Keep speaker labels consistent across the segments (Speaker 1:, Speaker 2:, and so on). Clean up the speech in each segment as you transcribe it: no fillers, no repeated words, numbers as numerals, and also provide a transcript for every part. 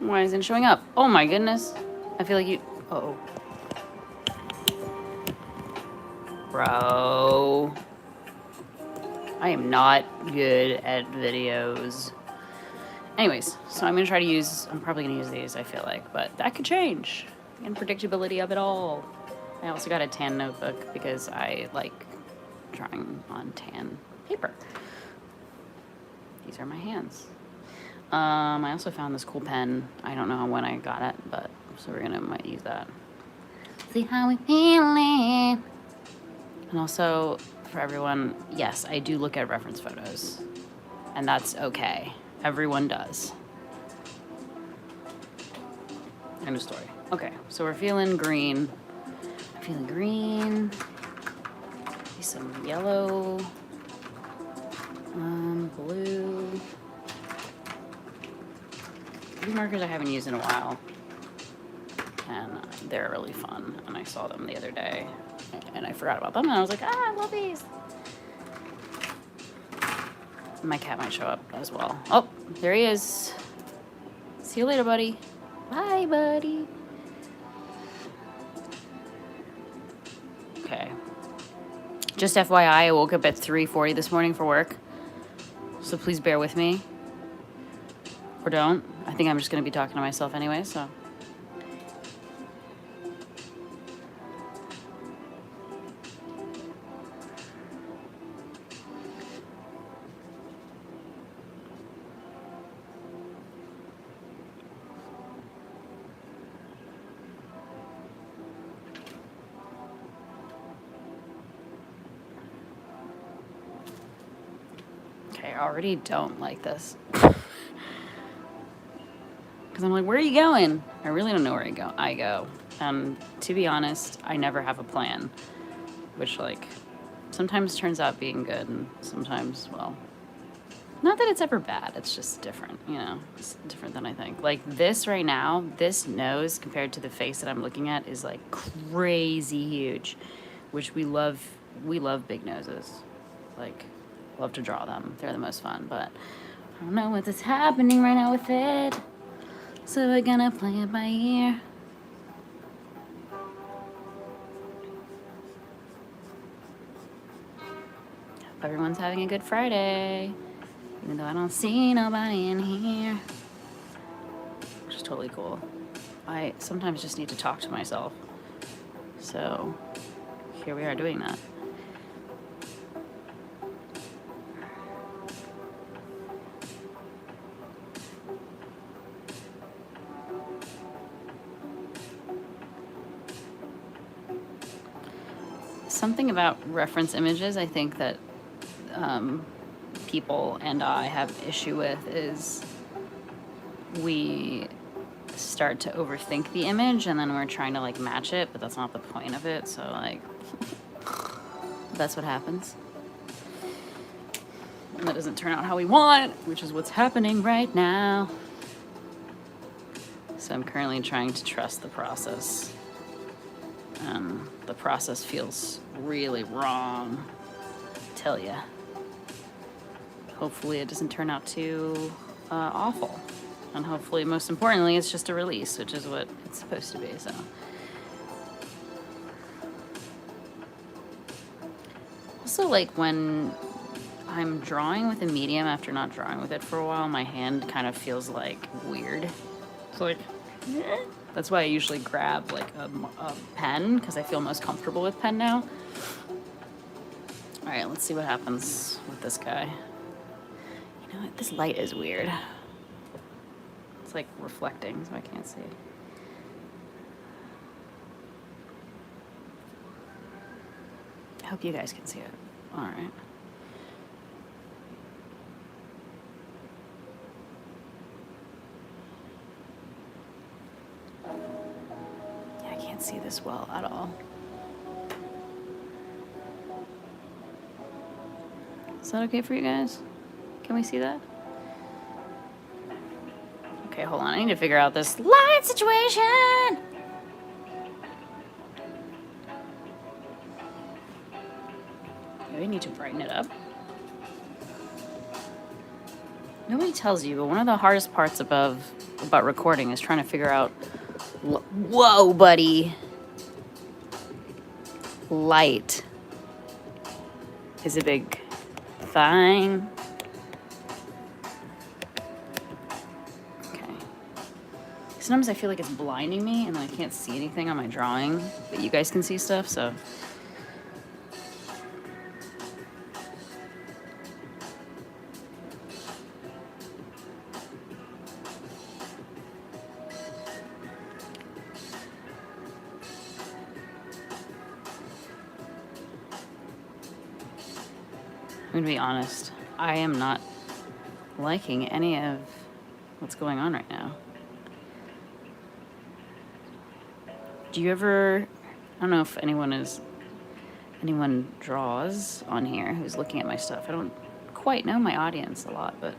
Speaker 1: Why isn't it showing up? Oh my goodness. I feel like you... Uh-oh. Bro. I am not good at videos. Anyways, so I'm gonna try to use... I'm probably gonna use these, I feel like. But that could change. The unpredictability of it all. I also got a tan notebook because I like drawing on tan paper. These are my hands. I also found this cool pen. I don't know when I got it, but so we're gonna might use that. See how we feeling. And also for everyone, yes, I do look at reference photos, and that's okay. Everyone does. End of story. Okay, so we're feeling green. I'm feeling green. Maybe some yellow. Blue. These markers I haven't used in a while, and they're really fun, and I saw them the other day, and I forgot about them, and I was like, I love these. My cat might show up as well. Oh, there he is. See you later, buddy. Bye, buddy. Okay. Just FYI, I woke up at 3:40 this morning for work, so please bear with me. Or don't. I think I'm just going to be talking to myself anyway, so. Okay, I already don't like this. Because I'm like, where are you going? I really don't know where I go. And to be honest, I never have a plan. Which, like, sometimes turns out being good, and sometimes, well, not that it's ever bad. It's just different, you know? It's different than I think. Like, this right now, this nose compared to the face that I'm looking at is, like, crazy huge. Which we love big noses. Like, love to draw them. They're the most fun, but I don't know what's happening right now with it. So we're gonna play it by ear. Hope everyone's having a good Friday. Even though I don't see nobody in here. Which is totally cool. I sometimes just need to talk to myself. So here we are doing that. Something about reference images I think that people and I have issue with is we start to overthink the image and then we're trying to like match it, but that's not the point of it. So like that's what happens. And that doesn't turn out how we want, which is what's happening right now. So I'm currently trying to trust the process. The process feels really wrong, I tell ya. Hopefully it doesn't turn out too awful. And hopefully, most importantly, it's just a release, which is what it's supposed to be, so. Also, like, when I'm drawing with a medium after not drawing with it for a while, my hand kind of feels, like, weird. It's like, that's why I usually grab, like, a pen, because I feel most comfortable with pen now. All right, let's see what happens with this guy. You know what? This light is weird. It's like reflecting, so I can't see. I hope you guys can see it. All right. Yeah, I can't see this well at all. Is that okay for you guys? Can we see that? Okay, hold on. I need to figure out this light situation. Maybe I need to brighten it up. Nobody tells you, but one of the hardest parts about recording is trying to figure out. Whoa, buddy. Light is a big thing. Okay. Sometimes I feel like it's blinding me and I can't see anything on my drawing, but you guys can see stuff, so. I'm gonna be honest, I am not liking any of what's going on right now. Do you ever, I don't know if anyone draws on here who's looking at my stuff. I don't quite know my audience a lot, but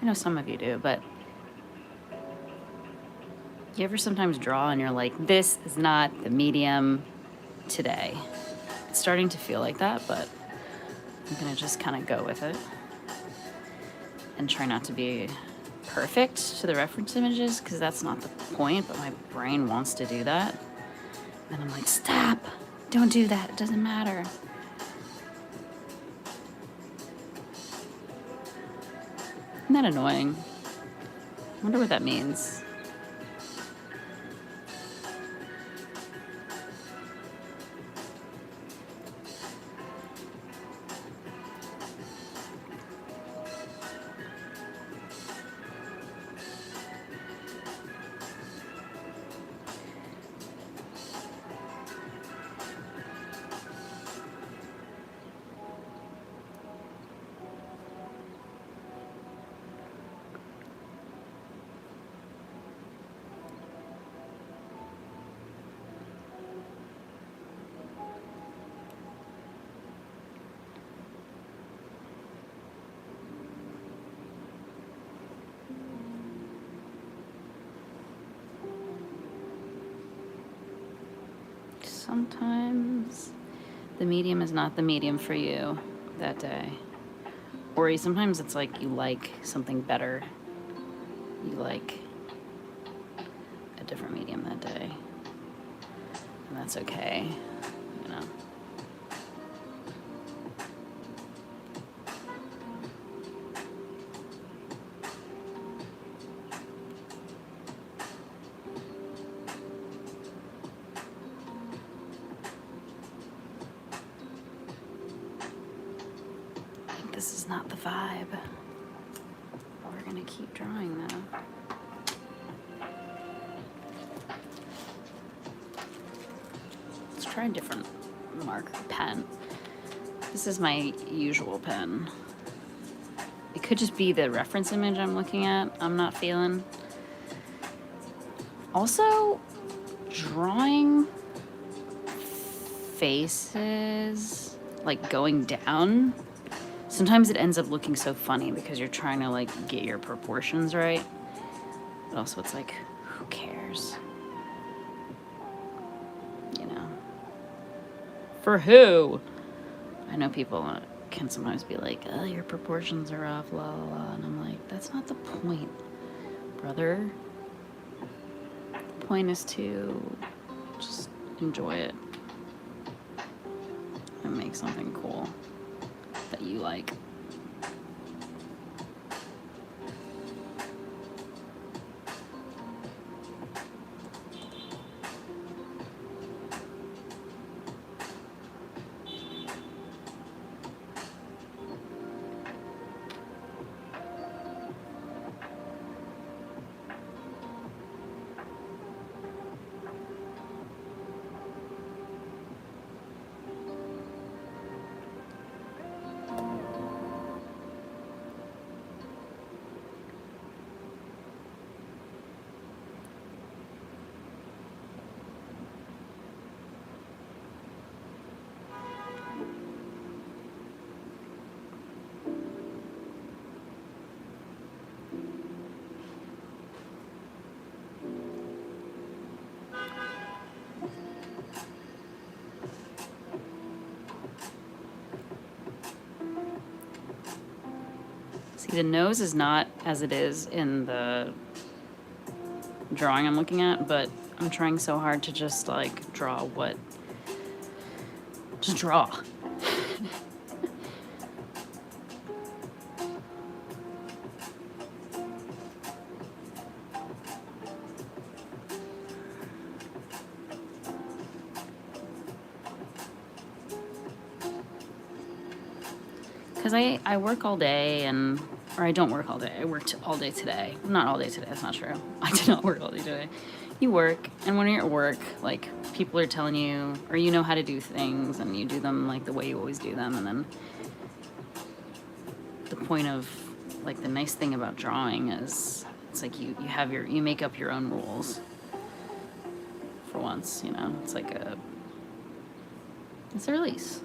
Speaker 1: I know some of you do, but you ever sometimes draw and you're like, this is not the medium today. It's starting to feel like that, but I'm gonna just kind of go with it and try not to be perfect to the reference images, because that's not the point, but my brain wants to do that. And I'm like, stop, don't do that, it doesn't matter. Isn't that annoying? I wonder what that means. Sometimes the medium is not the medium for you that day. Or sometimes it's like you like something better. You like a different medium that day. And that's okay, you know. This is not the vibe. We're gonna keep drawing though. Let's try a different marker pen. This is my usual pen. It could just be the reference image I'm looking at, I'm not feeling. Also, drawing faces, like going down, sometimes it ends up looking so funny because you're trying to like get your proportions right. But also it's like, who cares? You know? For who? I know people can sometimes be like, oh, your proportions are off, la la la. And I'm like, that's not the point, brother. The point is to just enjoy it and make something cool that you like. See, the nose is not as it is in the drawing I'm looking at, but I'm trying so hard to just like draw what. Just draw. Because I work all day or I don't work all day. I worked all day today. Not all day today, that's not true. I did not work all day today. You work, and when you're at work, like, people are telling you, or you know how to do things, and you do them, like, the way you always do them, and then the point of, like, the nice thing about drawing is, it's like you make up your own rules, for once, you know? It's like it's a release.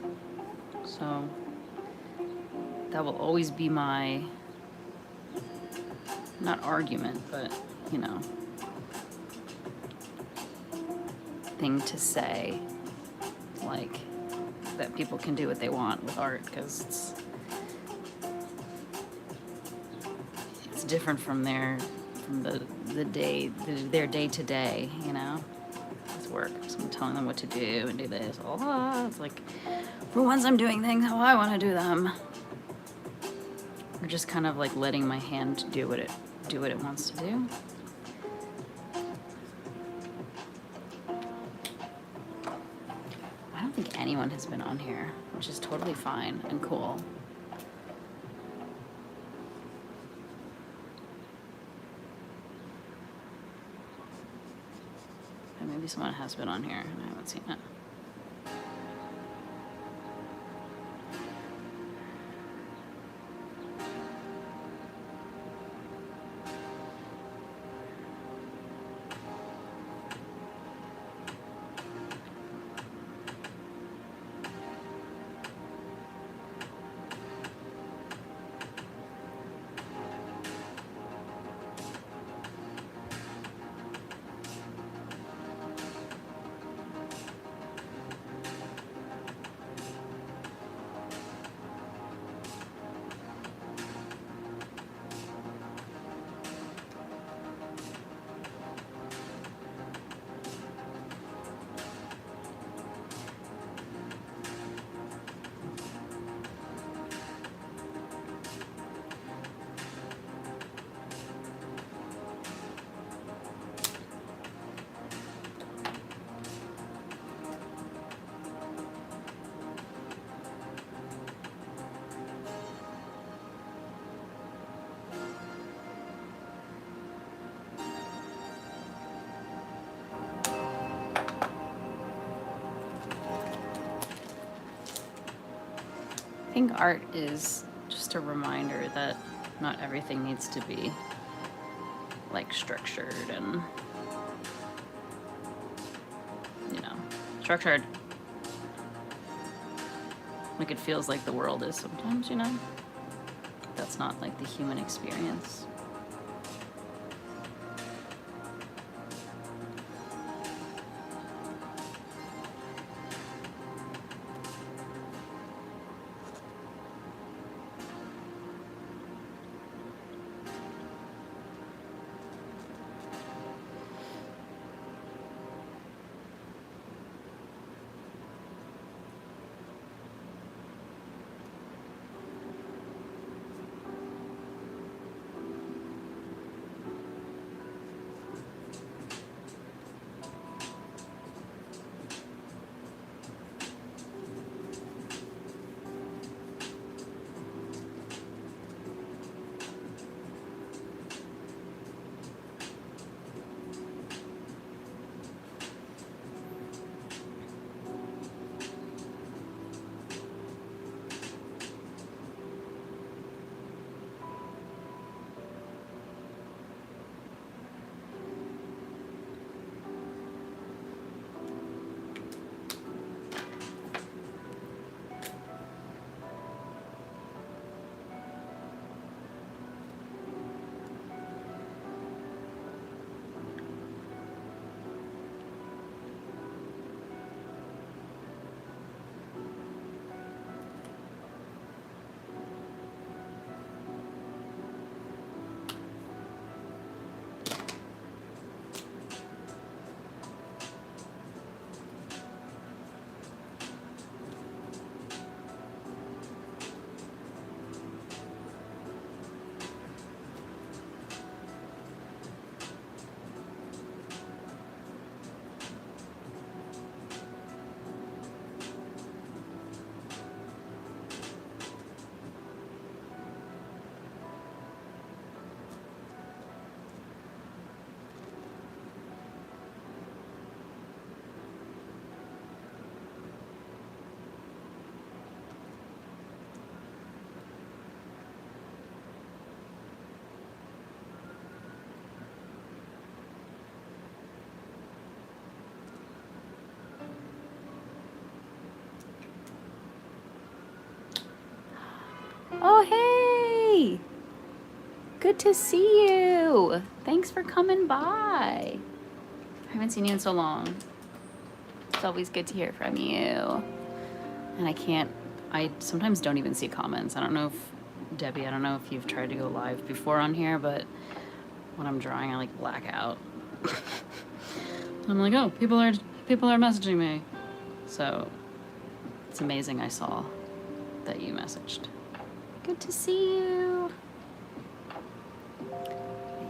Speaker 1: So, that will always be my, not argument, but, you know, thing to say, like, that people can do what they want with art, because it's different from their day to day, you know, with work. So I'm telling them what to do and do this. It's like, for once I'm doing things how I want to do them. Or just kind of like letting my hand do what it wants to do. I don't think anyone has been on here, which is totally fine and cool. And maybe someone has been on here and I haven't seen it. I think art is just a reminder that not everything needs to be like structured and, you know, structured like it feels like the world is sometimes, you know? That's not like the human experience. Oh, hey! Good to see you. Thanks for coming by. I haven't seen you in so long. It's always good to hear from you. And I sometimes don't even see comments. I don't know if, Debbie, I don't know if you've tried to go live before on here, but when I'm drawing, I like black out. I'm like, oh, people are messaging me. So it's amazing I saw that you messaged. Good to see you.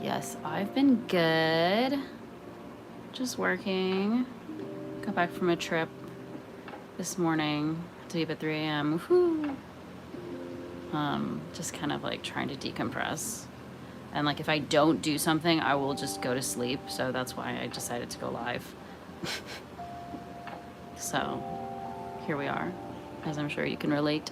Speaker 1: Yes, I've been good. Just working. Got back from a trip this morning. Had to leave at 3 a.m. Woohoo! Just kind of like trying to decompress. And like if I don't do something, I will just go to sleep. So that's why I decided to go live. So here we are, as I'm sure you can relate.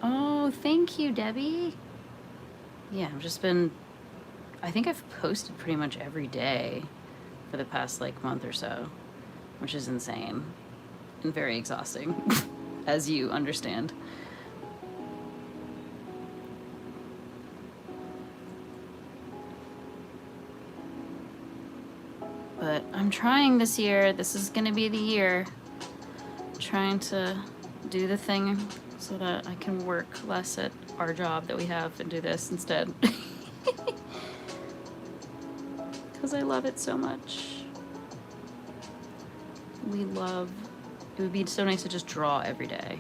Speaker 1: Oh, thank you, Debbie. Yeah, I think I've posted pretty much every day for the past like month or so, which is insane and very exhausting, as you understand. But I'm trying this year. This is gonna be the year. Trying to do the thing so that I can work less at our job that we have and do this instead. Because I love it so much. It would be so nice to just draw every day,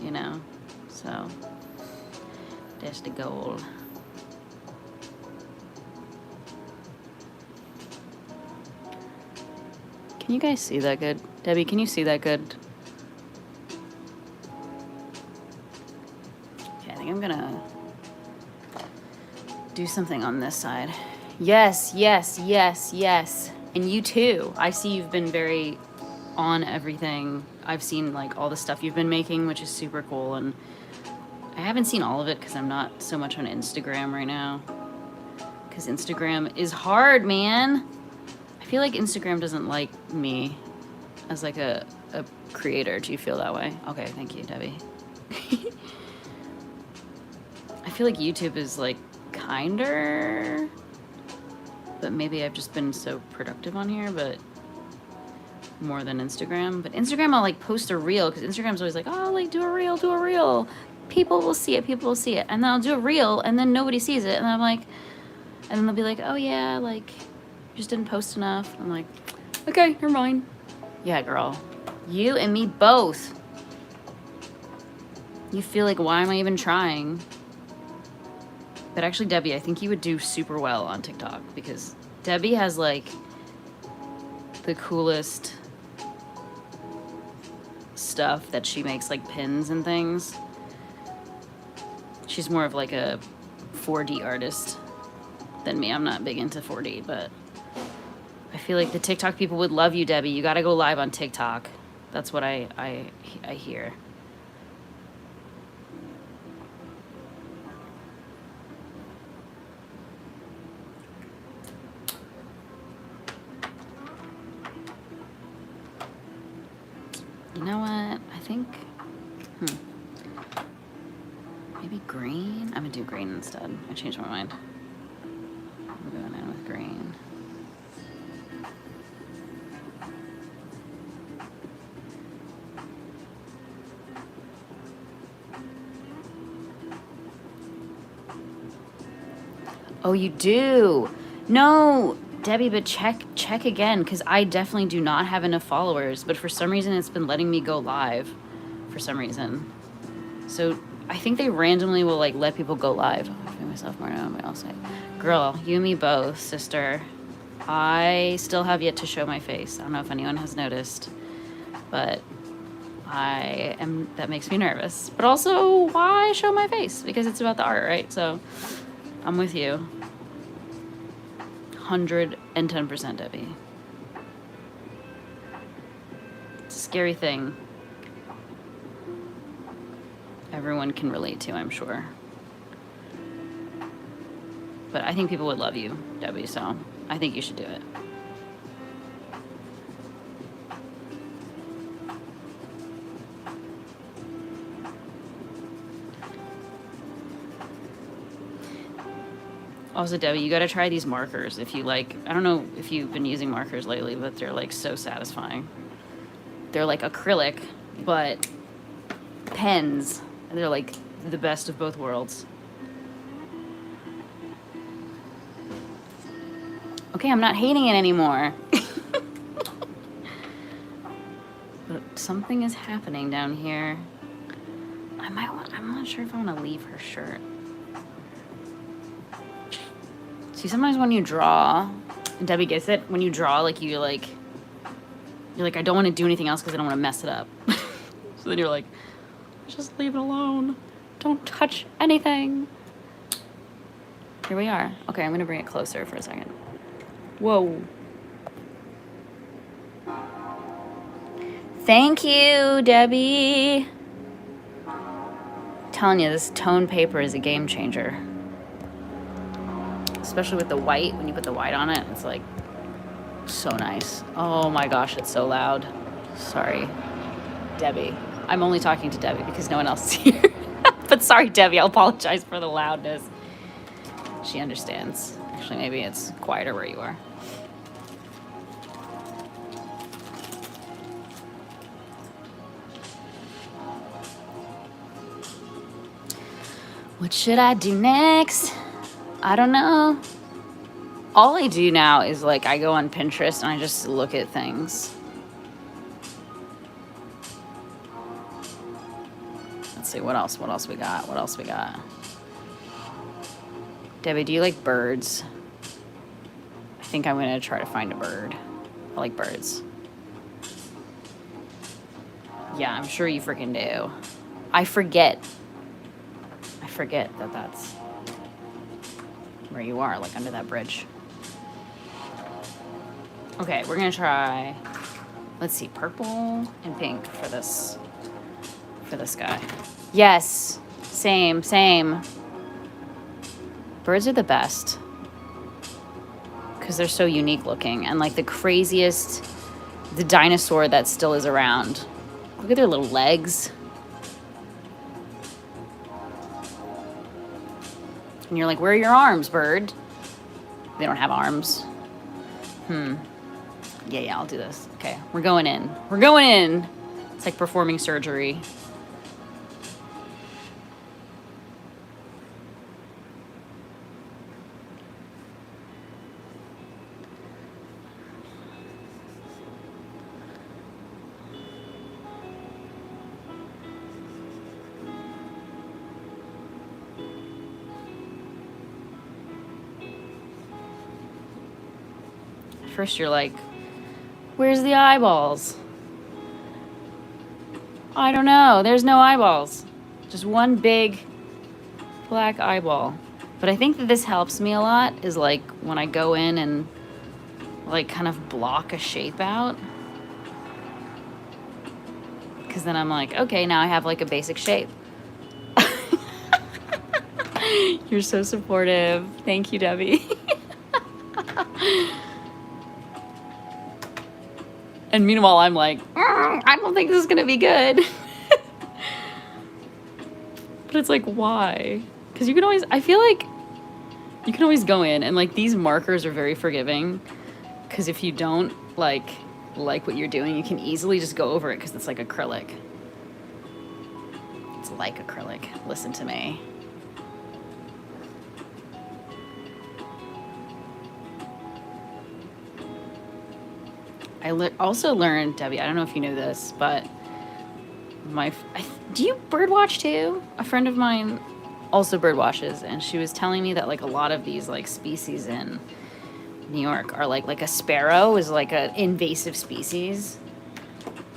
Speaker 1: you know? So, that's the goal. Can you guys see that good? Debbie, can you see that good? Okay, I think I'm gonna do something on this side. Yes, yes, yes, yes. And you too. I see you've been very on everything. I've seen like all the stuff you've been making, which is super cool. And I haven't seen all of it because I'm not so much on Instagram right now. Because Instagram is hard, man. I feel like Instagram doesn't like me as like a creator. Do you feel that way? Okay, thank you, Debbie. I feel like YouTube is like kinder, but maybe I've just been so productive on here, but more than Instagram. But Instagram, I'll like post a reel because Instagram's always like, oh, like do a reel. People will see it. And then I'll do a reel and then nobody sees it. And I'm like, and then they'll be like, oh yeah, like just didn't post enough. I'm like, okay, never mind. Yeah, girl, you and me both. You feel like, why am I even trying? But actually, Debbie, I think you would do super well on TikTok because Debbie has like the coolest stuff that she makes, like pins and things. She's more of like a 4D artist than me. I'm not big into 4D, but I feel like the TikTok people would love you, Debbie. You gotta go live on TikTok. That's what I hear. You know what? I think, maybe green? I'm gonna do green instead. I changed my mind. I'm going in with green. Oh, you do? No, Debbie, but check again, because I definitely do not have enough followers, but for some reason it's been letting me go live for some reason. So I think they randomly will like let people go live. I feel myself more now, but I'll say, girl, you and me both, sister. I still have yet to show my face. I don't know if anyone has noticed, but that makes me nervous. But also, why show my face? Because it's about the art, right? So I'm with you. 110%, Debbie. It's a scary thing. Everyone can relate to, I'm sure. But I think people would love you, Debbie, so I think you should do it. Also, Debbie, you gotta try these markers if you like. I don't know if you've been using markers lately, but they're like so satisfying. They're like acrylic, but pens. And they're like the best of both worlds. Okay, I'm not hating it anymore. But something is happening down here. I'm not sure if I want to leave her shirt. See, sometimes when you draw, and Debbie gets it, when you draw, like you're like, I don't want to do anything else because I don't want to mess it up. So then you're like, just leave it alone. Don't touch anything. Here we are. Okay, I'm gonna bring it closer for a second. Whoa. Thank you, Debbie. I'm telling you, this tone paper is a game changer. Especially with the white, when you put the white on it, it's like so nice. Oh my gosh, it's so loud. Sorry, Debbie. I'm only talking to Debbie because no one else is here. But sorry, Debbie, I'll apologize for the loudness. She understands. Actually, maybe it's quieter where you are. What should I do next? I don't know. All I do now is like I go on Pinterest and I just look at things. Let's see, what else we got? Debbie, do you like birds? I think I'm gonna try to find a bird. I like birds. Yeah, I'm sure you freaking do. I forget that that's where you are, like under that bridge. Okay, we're gonna try, let's see, purple and pink for this guy. Yes, same. Birds are the best because they're so unique looking and like the dinosaur that still is around. Look at their little legs. And you're like, where are your arms, bird? They don't have arms. Yeah, I'll do this. Okay, we're going in. It's like performing surgery. First you're like, where's the eyeballs? I don't know. There's no eyeballs. Just one big black eyeball. But I think that this helps me a lot is like when I go in and like kind of block a shape out. Because then I'm like, okay, now I have like a basic shape. You're so supportive. Thank you, Debbie. And meanwhile, I'm like, I don't think this is going to be good. But it's like, why? Because I feel like you can always go in and like these markers are very forgiving. Because if you don't like what you're doing, you can easily just go over it because it's like acrylic. It's like acrylic. Listen to me. I also learned, Debbie, I don't know if you knew this, but Do you birdwatch too? A friend of mine also birdwatches, and she was telling me that like a lot of these like species in New York are like a sparrow is like an invasive species.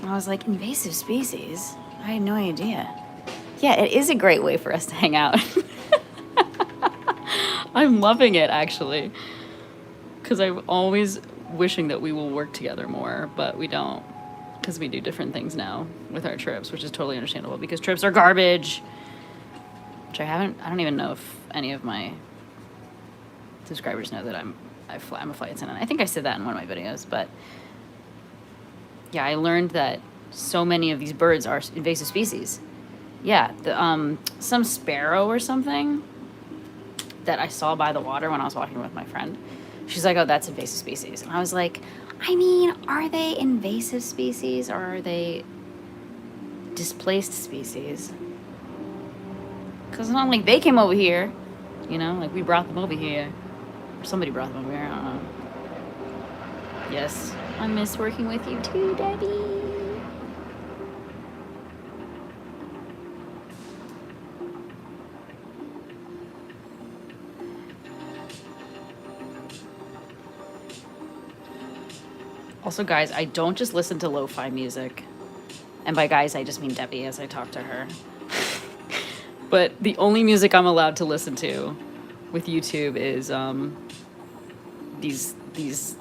Speaker 1: And I was like, invasive species? I had no idea. Yeah, it is a great way for us to hang out. I'm loving it actually, because I'm always wishing that we will work together more, but we don't, because we do different things now with our trips, which is totally understandable because trips are garbage. Which I don't even know if any of my subscribers know that I'm a flight attendant. I think I said that in one of my videos, but yeah, I learned that so many of these birds are invasive species. Yeah, some sparrow or something that I saw by the water when I was walking with my friend. She's like, oh, that's invasive species. And I was like, I mean, are they invasive species or are they displaced species? Because it's not like they came over here, you know, like we brought them over here. Or somebody brought them over here, I don't know. Yes, I miss working with you too, Debbie. Also, guys, I don't just listen to lo-fi music. And by guys, I just mean Debbie as I talk to her. But the only music I'm allowed to listen to with YouTube is these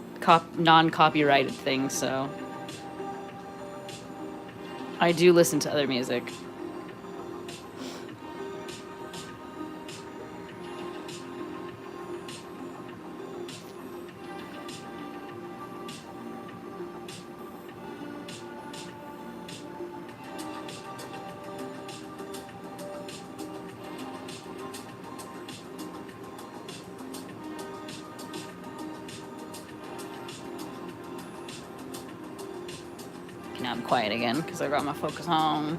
Speaker 1: non-copyrighted things, so I do listen to other music. Now I'm quiet again because I got my focus on.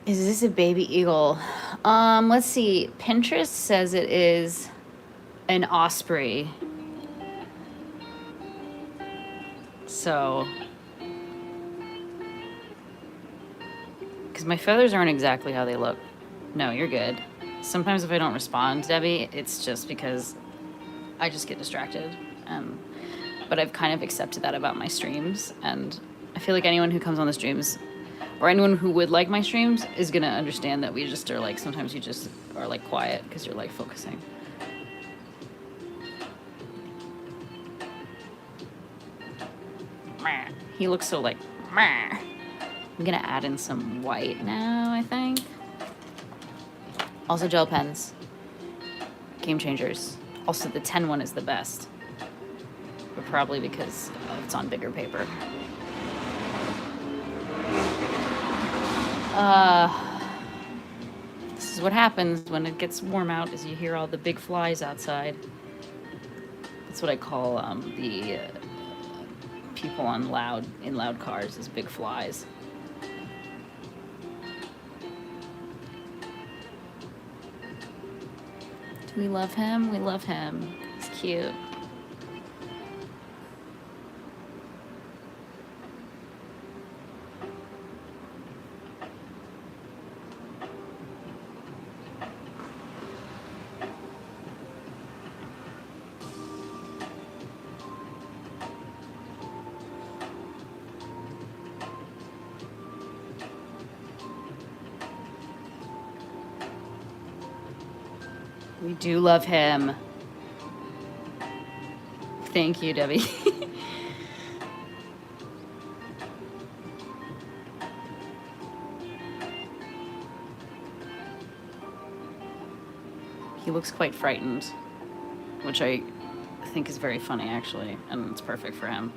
Speaker 1: Is this a baby eagle? Let's see. Pinterest says it is an osprey. So, because my feathers aren't exactly how they look. No, you're good. Sometimes if I don't respond, Debbie, it's just because I just get distracted. But I've kind of accepted that about my streams, and I feel like anyone who comes on the streams, or anyone who would like my streams, is gonna understand that we just are like, sometimes you just are like quiet because you're like focusing. He looks so like, I'm gonna add in some white now, I think. Also gel pens, game changers. Also the 10 one is the best, but probably because it's on bigger paper. This is what happens when it gets warm out, is you hear all the big flies outside. That's what I call the people in loud cars is big flies. Do we love him? We love him. He's cute. We do love him. Thank you, Debbie. He looks quite frightened, which I think is very funny, actually, and it's perfect for him.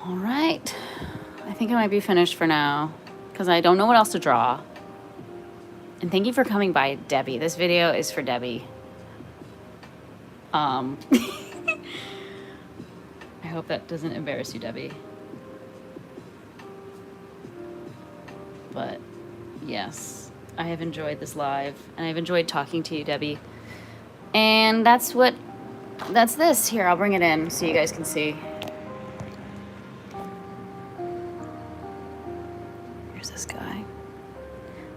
Speaker 1: All right. I think I might be finished for now because I don't know what else to draw. And thank you for coming by, Debbie. This video is for Debbie. I hope that doesn't embarrass you, Debbie. But yes, I have enjoyed this live, and I've enjoyed talking to you, Debbie. And that's this. Here, I'll bring it in so you guys can see. Here's this guy.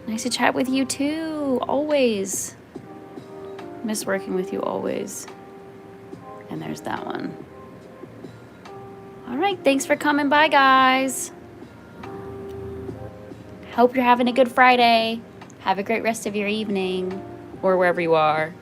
Speaker 1: Nice to chat with you too, always. Miss working with you always. And there's that one. All right, thanks for coming by, guys. Hope you're having a good Friday. Have a great rest of your evening, or wherever you are.